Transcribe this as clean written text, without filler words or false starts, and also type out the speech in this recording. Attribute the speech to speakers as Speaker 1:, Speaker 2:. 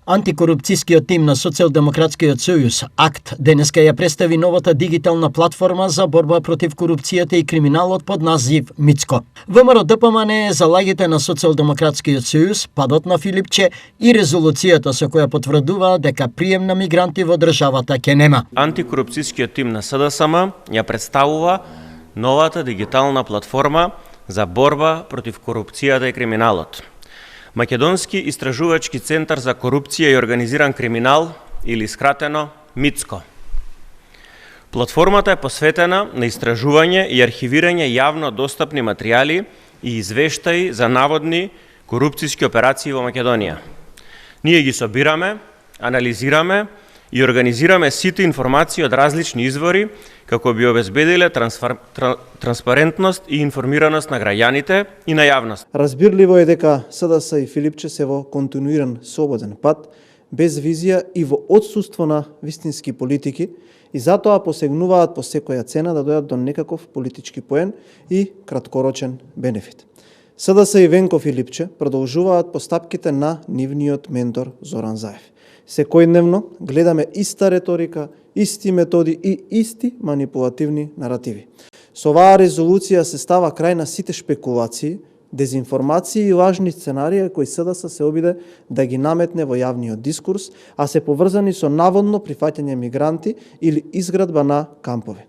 Speaker 1: Антикорупцијскиот тим на Социјалдемократскиот сојуз, АКТ, денеска ја представи новата дигитална платформа за борба против корупцијата и криминалот под назив МИЦКО. ВМРО-ДПМН е залагите на Социјалдемократскиот сојуз, падот на Филипче и резолуцијата со која потврдува дека прием на мигранти во државата ќе нема.
Speaker 2: Антикорупцијскиот тим на СДСМ ја представува новата дигитална платформа за борба против корупцијата и криминалот. Македонски истражувачки центар за корупција и организиран криминал, или скратено МИЦКО. Платформата е посветена на истражување и архивирање јавно достапни материјали и извештаи за наводни корупцијски операции во Македонија. Ние ги собираме, анализираме и организираме сите информации од различни извори како би обезбедиле транспарентност и информираност на граѓаните и на јавност.
Speaker 3: Разбирливо е дека СДС и Филипче се во континуиран слободен пат, без визија и во отсуство на вистински политики, и затоа посегнуваат по секоја цена да дојдат до некаков политички поен и краткорочен бенефит. СДС и Венко Филипче продолжуваат постапките на нивниот ментор Зоран Заев. Секојдневно гледаме иста реторика, исти методи и исти манипулативни наративи. Со оваа резолуција се става крај на сите шпекулации, дезинформации и лажни сценарии кои СДС се обиде да ги наметне во јавниот дискурс, а се поврзани со наводно прифаќање мигранти или изградба на кампови.